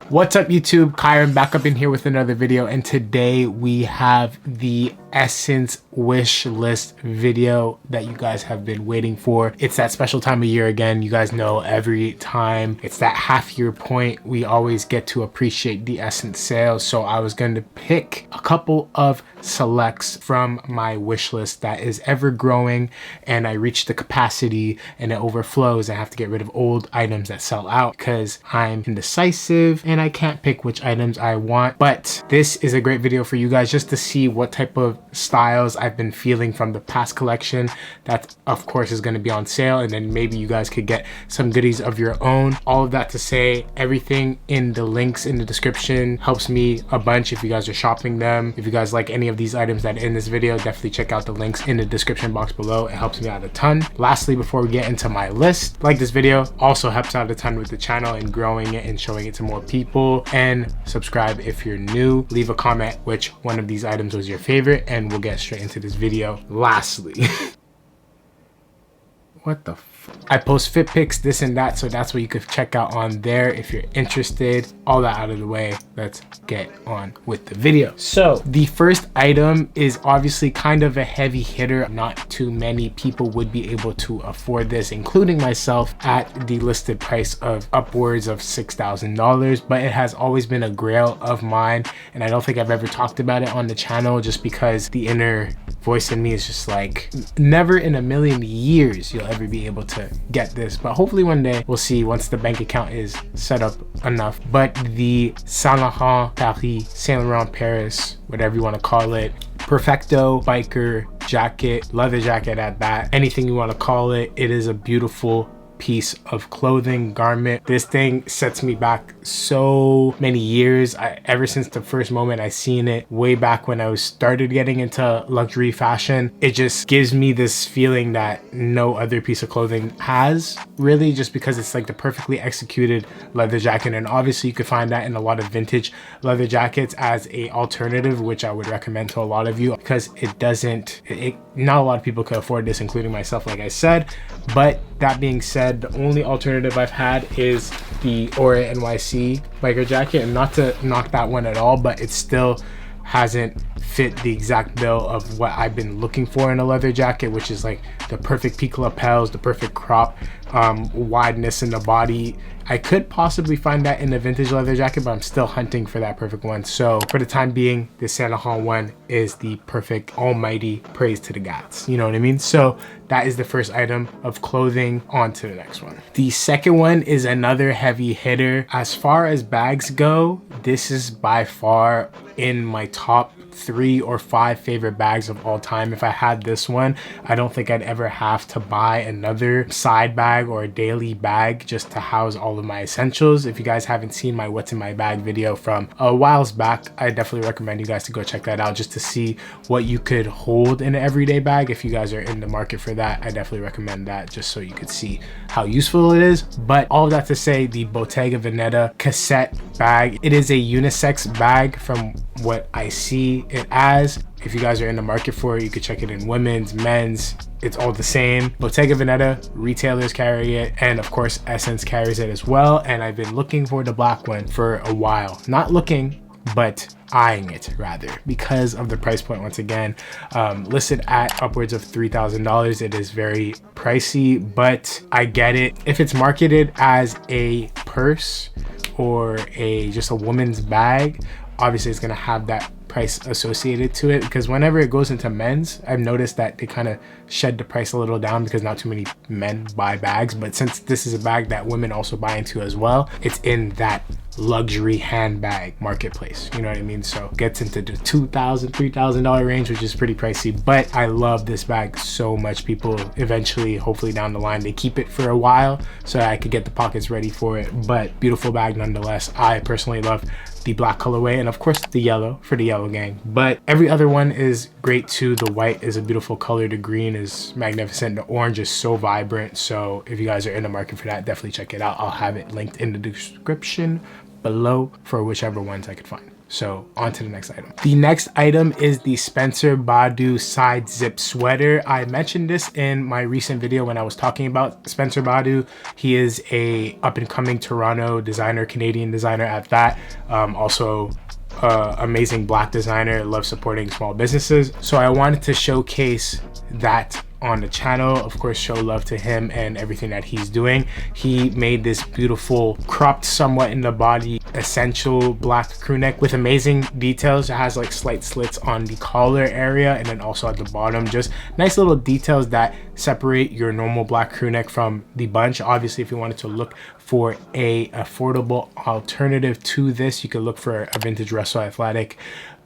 What's up YouTube? Kyron back up in here with another video, and today we have the Essence wish list video that you guys have been waiting for. It's that special time of year again. You guys know every time it's that half year point, we always get to appreciate the Essence sales. So I was going to pick a couple of selects from my wish list that is ever growing, and I reached the capacity and it overflows. I have to get rid of old items that sell out because I'm indecisive and I can't pick which items I want. But this is a great video for you guys just to see what type of styles I've been feeling from the past collection. That of course is going to be on sale, and then maybe you guys could get some goodies of your own. All of that to say, everything in the links in the description helps me a bunch if you guys are shopping them. If you guys like any of these items that are in this video, definitely check out the links in the description box below. It helps me out a ton. Lastly, before we get into my list, like this video, also helps out a ton with the channel and growing it and showing it to more people. And subscribe if you're new. Leave a comment which one of these items was your favorite, and we'll get straight into this video. Lastly, what the I post fit pics, this and that, so that's what you could check out on there if you're interested. All that out of the way, let's get on with the video. So the first item is obviously kind of a heavy hitter. Not too many people would be able to afford this, including myself, at the listed price of upwards of $6,000, but it has always been a grail of mine, and I don't think I've ever talked about it on the channel just because the inner voice in me is just like, never in a million years you'll ever be able to get this, but hopefully one day. We'll see once the bank account is set up enough. But the Saint Laurent Paris, Saint Laurent Paris, whatever you want to call it, perfecto biker jacket, leather jacket at that, anything you want to call it, it is a beautiful piece of clothing, garment. This thing sets me back so many years. Ever since the first moment I seen it, way back when I was started getting into luxury fashion, it just gives me this feeling that no other piece of clothing has, really, just because it's like the perfectly executed leather jacket. And obviously you could find that in a lot of vintage leather jackets as a alternative, which I would recommend to a lot of you, because it doesn't, not a lot of people could afford this, including myself, like I said. But that being said, the only alternative I've had is the Aura NYC biker jacket, and not to knock that one at all, but it still hasn't fit the exact bill of what I've been looking for in a leather jacket, which is like the perfect peak lapels, the perfect crop, wideness in the body. I could possibly find that in a vintage leather jacket, but I'm still hunting for that perfect one. So for the time being, the Saint Laurent one is the perfect almighty praise to the gods. You know what I mean? So that is the first item of clothing. On to the next one. The second one is another heavy hitter. As far as bags go, this is by far in my top 3 or 5 favorite bags of all time. If I had this one, I don't think I'd ever have to buy another side bag or a daily bag just to house all of my essentials. If you guys haven't seen my what's in my bag video from a whiles back, I definitely recommend you guys to go check that out just to see what you could hold in an everyday bag. If you guys are in the market for that, I definitely recommend that just so you could see how useful it is. But all of that to say, the Bottega Veneta cassette bag, it is a unisex bag from what I see it as. If you guys are in the market for it, you could check it in women's, men's, it's all the same. Bottega Veneta retailers carry it, and of course Essence carries it as well. And I've been looking for the black one for a while. Not looking, but eyeing it rather, because of the price point. Once again, listed at upwards of $3,000. It is very pricey, but I get it. If it's marketed as a purse or just a woman's bag, obviously it's gonna have that price associated to it, because whenever it goes into men's, I've noticed that they kind of shed the price a little down because not too many men buy bags. But since this is a bag that women also buy into as well, it's in that luxury handbag marketplace, you know what I mean? So it gets into the $2,000, $3,000 range, which is pretty pricey. But I love this bag so much. People eventually, hopefully down the line, they keep it for a while so that I could get the pockets ready for it. But beautiful bag nonetheless. I personally love the black colorway, and of course the yellow for the yellow gang, but every other one is great too. The white is a beautiful color, the green is magnificent, the orange is so vibrant. So if you guys are in the market for that, definitely check it out. I'll have it linked in the description below for whichever ones I could find. So on to the next item. The next item is the Spencer BADU side zip sweater. I mentioned this in my recent video when I was talking about Spencer BADU. He is a up and coming Toronto designer, Canadian designer at that. Also amazing black designer, loves supporting small businesses. So I wanted to showcase that on the channel, of course, show love to him and everything that he's doing. He made this beautiful cropped somewhat in the body essential black crew neck with amazing details. It has like slight slits on the collar area and then also at the bottom, just nice little details that separate your normal black crew neck from the bunch. Obviously, if you wanted to look for a affordable alternative to this, you could look for a vintage Russell Athletic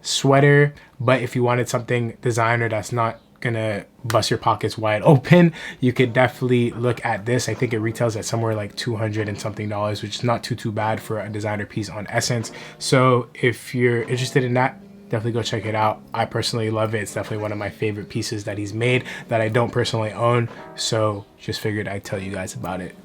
sweater. But if you wanted something designer that's not gonna bust your pockets wide open, you could definitely look at this. I think it retails at somewhere like $200 and something, which is not too bad for a designer piece on SSENSE. So if you're interested in that, definitely go check it out. I personally love it. It's definitely one of my favorite pieces that he's made that I don't personally own, so just figured I'd tell you guys about it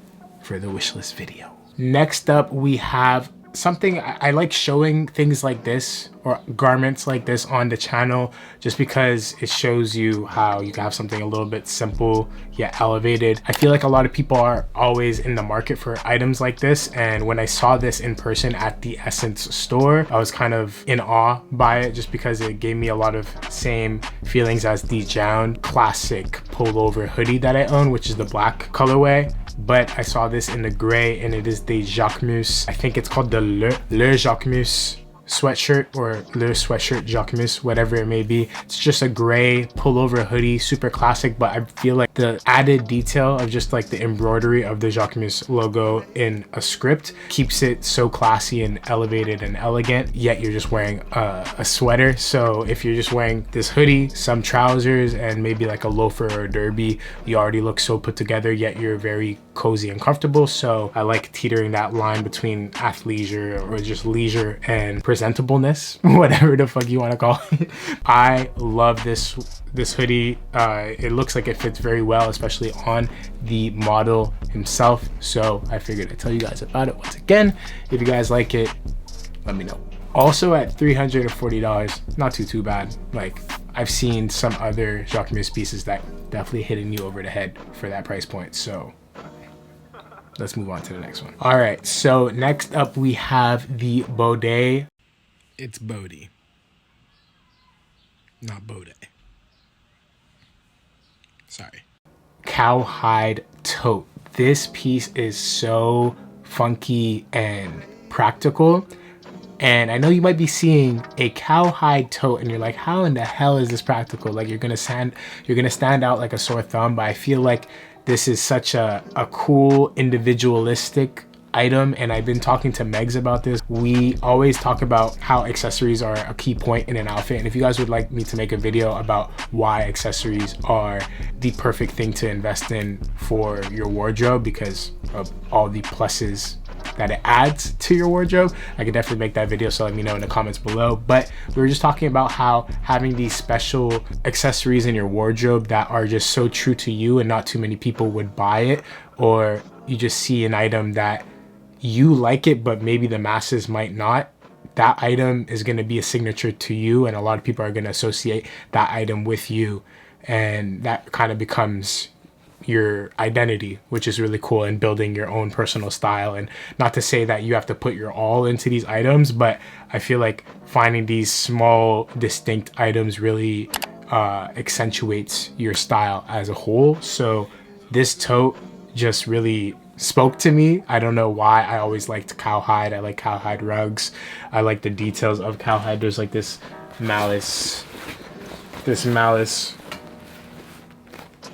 for the wish list video. Next up, we have something I like showing things like this or garments like this on the channel, just because it shows you how you can have something a little bit simple yet elevated. I feel like a lot of people are always in the market for items like this, and when I saw this in person at the SSENSE store, I was kind of in awe by it, just because it gave me a lot of same feelings as the Jound classic pullover hoodie that I own, which is the black colorway. But I saw this in the gray, and it is the Jacquemus. I think it's called the Le Jacquemus sweatshirt, or Le Sweatshirt Jacquemus, whatever it may be. It's just a gray pullover hoodie, super classic, but I feel like the added detail of just like the embroidery of the Jacquemus logo in a script keeps it so classy and elevated and elegant, yet you're just wearing a sweater. So if you're just wearing this hoodie, some trousers, and maybe like a loafer or a derby, you already look so put together, yet you're very cozy and comfortable. So I like teetering that line between athleisure or just leisure and presentableness, whatever the fuck you want to call it. I love this hoodie. It looks like it fits very well, especially on the model himself. So I figured I'd tell you guys about it once again. If you guys like it, let me know. Also at $340, not too bad. Like, I've seen some other Jacquemus pieces that definitely hitting you over the head for that price point. So let's move on to the next one. All right, so next up we have the BODE. It's BODE, not BODE. Sorry. Cowhide tote. This piece is so funky and practical. And I know you might be seeing a cowhide tote and you're like, how in the hell is this practical? Like, you're gonna stand out like a sore thumb, but I feel like this is such a cool individualistic item, and I've been talking to Megs about this. We always talk about how accessories are a key point in an outfit, and if you guys would like me to make a video about why accessories are the perfect thing to invest in for your wardrobe because of all the pluses that it adds to your wardrobe, I could definitely make that video, so let me know in the comments below. But we were just talking about how having these special accessories in your wardrobe that are just so true to you and not too many people would buy it, or you just see an item that you like it but maybe the masses might not, that item is going to be a signature to you, and a lot of people are going to associate that item with you, and that kind of becomes your identity, which is really cool, in building your own personal style. And not to say that you have to put your all into these items, but I feel like finding these small distinct items really accentuates your style as a whole. So this tote just really spoke to me. I don't know why. I always liked cowhide. I like cowhide rugs. I like the details of cowhide. There's like this malice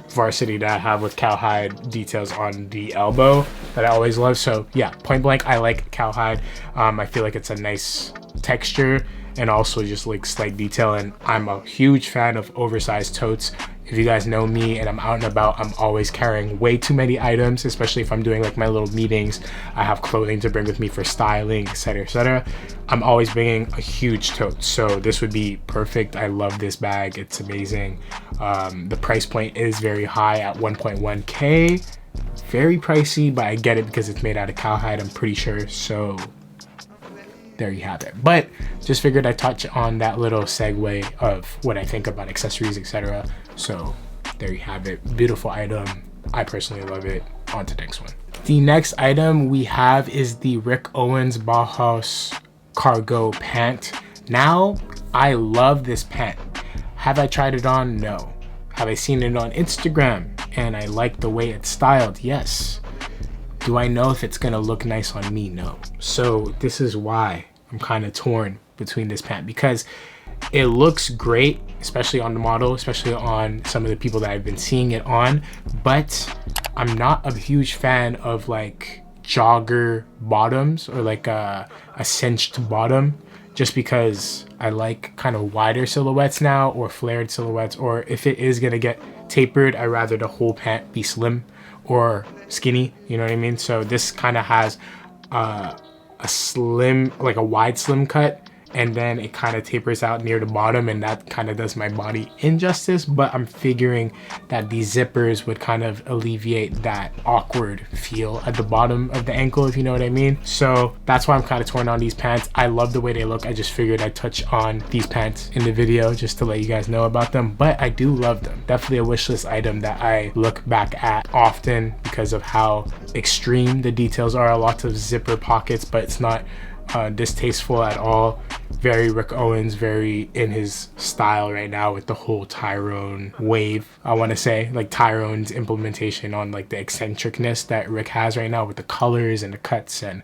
varsity that I have with cowhide details on the elbow that I always love. So yeah, point blank, I like cowhide. I feel like it's a nice texture and also just like slight detail, and I'm a huge fan of oversized totes. If you guys know me and I'm out and about, I'm always carrying way too many items, especially if I'm doing like my little meetings. I have clothing to bring with me for styling, etc, etc. I'm always bringing a huge tote, so this would be perfect. I love this bag, it's amazing. The price point is very high at 1.1K. Very pricey, but I get it because it's made out of cowhide, I'm pretty sure. So there you have it. But just figured I'd touch on that little segue of what I think about accessories, etc. So there you have it. Beautiful item. I personally love it. On to the next one. The next item we have is the Rick Owens Bauhaus cargo pant. Now, I love this pant. Have I tried it on? No. Have I seen it on Instagram and I like the way it's styled? Yes. Do I know if it's gonna look nice on me? No. So this is why I'm kind of torn between this pant, because it looks great, especially on the model, especially on some of the people that I've been seeing it on, but I'm not a huge fan of like jogger bottoms or like a cinched bottom, just because I like kind of wider silhouettes now, or flared silhouettes, or if it is gonna get tapered, I'd rather the whole pant be slim or skinny, you know what I mean? So this kind of has a slim, like a wide slim cut, and then it kind of tapers out near the bottom, and that kind of does my body injustice. But I'm figuring that these zippers would kind of alleviate that awkward feel at the bottom of the ankle, if you know what I mean. So that's why I'm kind of torn on these pants. I love the way they look. I just figured I'd touch on these pants in the video just to let you guys know about them, but I do love them. Definitely a wish list item that I look back at often because of how extreme the details are. Lots of zipper pockets, but it's not distasteful at all. Very Rick Owens, very in his style right now with the whole Tyrone wave. I want to say like Tyrone's implementation on like the eccentricness that Rick has right now with the colors and the cuts and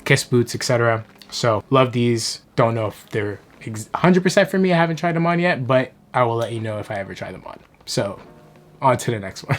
kiss boots, etc. So love these. Don't know if they're 100% for me. I haven't tried them on yet, but I will let you know if I ever try them on. So on to the next one.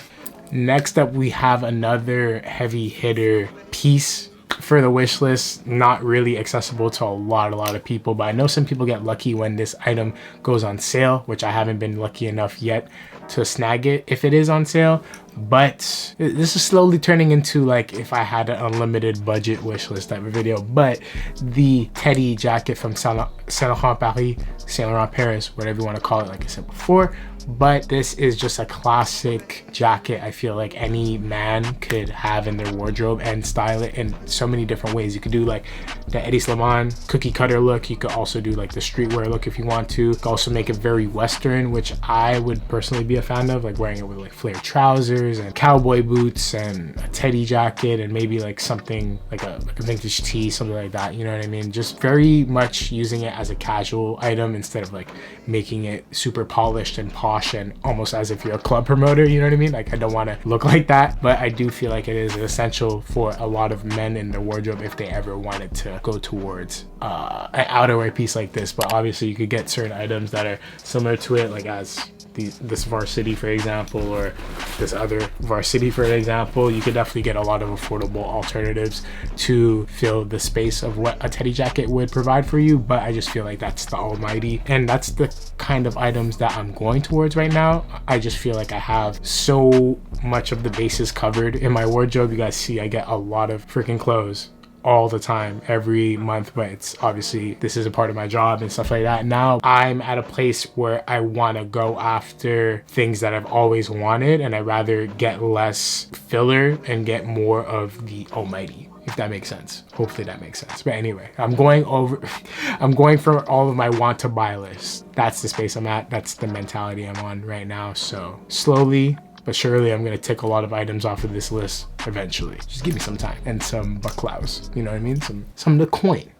Next up, we have another heavy hitter piece for the wish list. Not really accessible to a lot of people, but I know some people get lucky when this item goes on sale, which I haven't been lucky enough yet to snag it if it is on sale. But this is slowly turning into like if I had an unlimited budget wish list type of video. But the Teddy jacket from Saint Laurent Paris, whatever you want to call it, like I said before. But this is just a classic jacket I feel like any man could have in their wardrobe and style it in so many different ways. You could do like the Eddie Slimane cookie cutter look. You could also do like the streetwear look if you want to. You could also make it very Western, which I would personally be a fan of, like wearing it with like flared trousers and cowboy boots and a Teddy jacket and maybe like something like a vintage tee, something like that, you know what I mean? Just very much using it as a casual item instead of like making it super polished and polished and almost as if you're a club promoter, you know what I mean? Like I don't want to look like that, but I do feel like it is essential for a lot of men in their wardrobe if they ever wanted to go towards an outerwear piece like this. But obviously you could get certain items that are similar to it, like as this varsity for example, or this other varsity for example. You could definitely get a lot of affordable alternatives to fill the space of what a Teddy jacket would provide for you, but I just feel like that's the almighty, and that's the kind of items that I'm going towards right now. I just feel like I have so much of the bases covered in my wardrobe. You guys see I get a lot of freaking clothes all the time, every month, but it's obviously this is a part of my job and stuff like that. Now I'm at a place where I want to go after things that I've always wanted, and I'd rather get less filler and get more of the almighty, if that makes sense. Hopefully that makes sense. But anyway, I'm going for all of my want to buy list. That's the space I'm at. That's the mentality I'm on right now. So slowly but surely I'm gonna tick a lot of items off of this list eventually. Just give me some time and some baklaus, you know what I mean? Some to coin.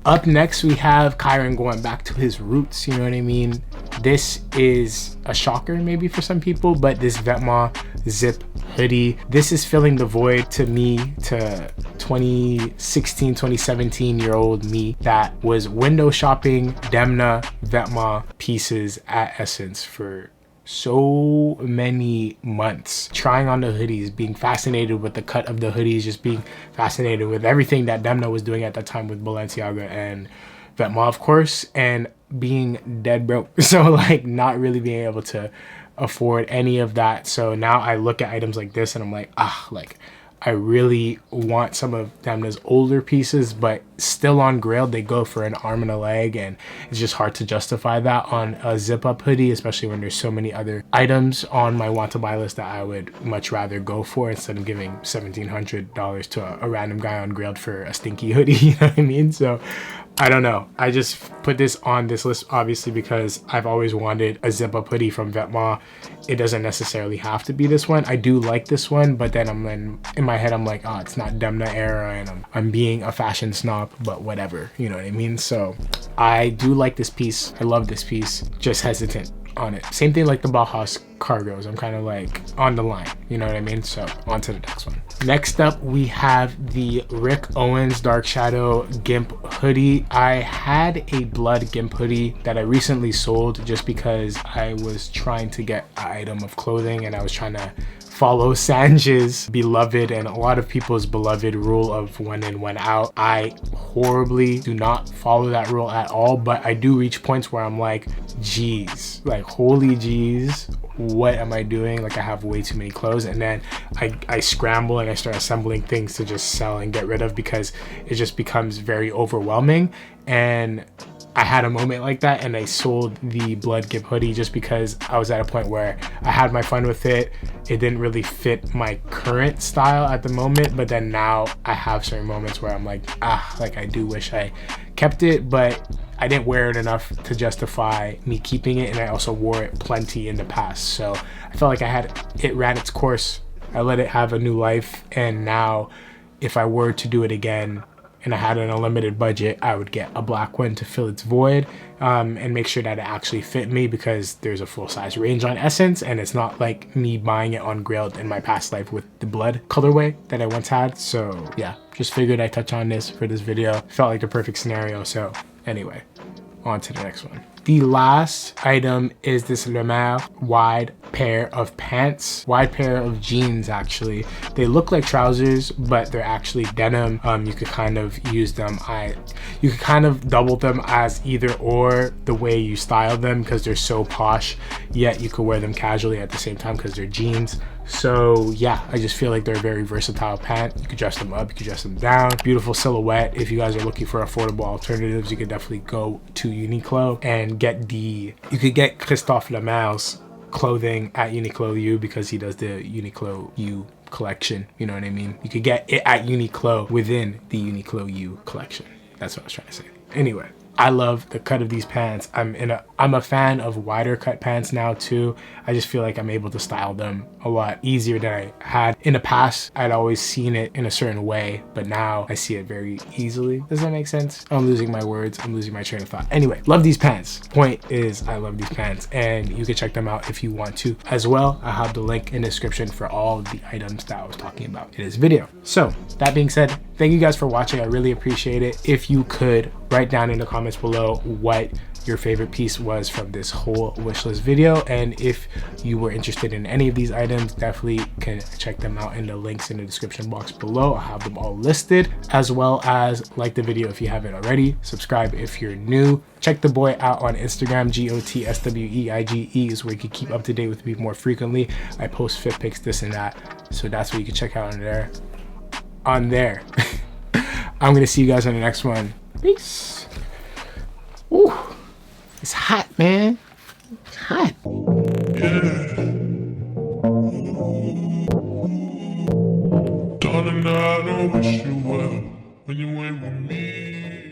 Up next, we have Kyron going back to his roots, you know what I mean? This is a shocker maybe for some people, but this Veta zip hoodie, this is filling the void to me, to 2016, 2017 year old me that was window shopping Demna Veta pieces at SSENSE for so many months, trying on the hoodies, being fascinated with the cut of the hoodies, just being fascinated with everything that Demna was doing at that time with Balenciaga and Veta, of course, and being dead broke. So like not really being able to afford any of that. So now I look at items like this and I'm like, like I really want some of Demna's older pieces, but still on Grailed, they go for an arm and a leg, and it's just hard to justify that on a zip-up hoodie, especially when there's so many other items on my want to buy list that I would much rather go for instead of giving $1,700 to a random guy on Grailed for a stinky hoodie. You know what I mean? So I don't know. I just put this on this list obviously because I've always wanted a zip-up hoodie from Vetements. It doesn't necessarily have to be this one. I do like this one, but then I'm in my head, I'm like, oh, it's not Demna era, and I'm being a fashion snob, but whatever, you know what I mean? So I do like this piece. I love this piece. Just hesitant on it. Same thing like the Bauhaus cargos. I'm kind of like on the line, you know what I mean? So on to the next one. Next up, we have the Rick Owens Dark Shadow Gimp hoodie. I had a blood Gimp hoodie that I recently sold just because I was trying to get an item of clothing and I was trying to follow Sanj's beloved and a lot of people's beloved rule of when in, when out. I horribly do not follow that rule at all, but I do reach points where I'm like, geez, like holy geez, what am I doing? Like I have way too many clothes, and then I scramble and I start assembling things to just sell and get rid of because it just becomes very overwhelming. And I had a moment like that and I sold the blood Gimp hoodie just because I was at a point where I had my fun with it. It didn't really fit my current style at the moment, but then now I have certain moments where I'm like, like I do wish I kept it, but I didn't wear it enough to justify me keeping it, and I also wore it plenty in the past. So I felt like it ran its course. I let it have a new life, and now if I were to do it again and I had an unlimited budget, I would get a black one to fill its void, and make sure that it actually fit me, because there's a full size range on Essence, and it's not like me buying it on Grailed in my past life with the blood colorway that I once had. So yeah, just figured I'd touch on this for this video. Felt like the perfect scenario. So anyway, on to the next one. The last item is this Lemaire wide pair of pants, wide pair of jeans actually. They look like trousers, but they're actually denim. You could kind of use them, you could kind of double them as either or the way you style them, because they're so posh, yet you could wear them casually at the same time because they're jeans. So yeah, I just feel like they're a very versatile pant. You could dress them up, you could dress them down. Beautiful silhouette. If you guys are looking for affordable alternatives, you could definitely go to Uniqlo and get you could get Christophe Lemaire's clothing at Uniqlo U, because he does the Uniqlo U collection, you know what I mean? You could get it at Uniqlo within the Uniqlo U collection. That's what I was trying to say. Anyway, I love the cut of these pants. I'm a fan of wider cut pants now too. I just feel like I'm able to style them a lot easier than I had in the past. I'd always seen it in a certain way, but now I see it very easily. Does that make sense? I'm losing my words. I'm losing my train of thought. Anyway, love these pants. Point is, I love these pants, and you can check them out if you want to as well. I have the link in the description for all of the items that I was talking about in this video. So that being said, thank you guys for watching. I really appreciate it. If you could write down in the comments below what your favorite piece was from this whole wish list video, and if you were interested in any of these items, definitely can check them out in the links in the description box below. I'll have them all listed, as well as like the video if you haven't already, subscribe if you're new, check the boy out on Instagram. GOTSWEIGE is where you can keep up to date with me more frequently. I post fit pics, this and that, so that's what you can check out on there. I'm gonna see you guys on the next one. Peace. Ooh, it's hot, man. It's hot. Yeah. Darling, I don't wish you well when you ain't with me.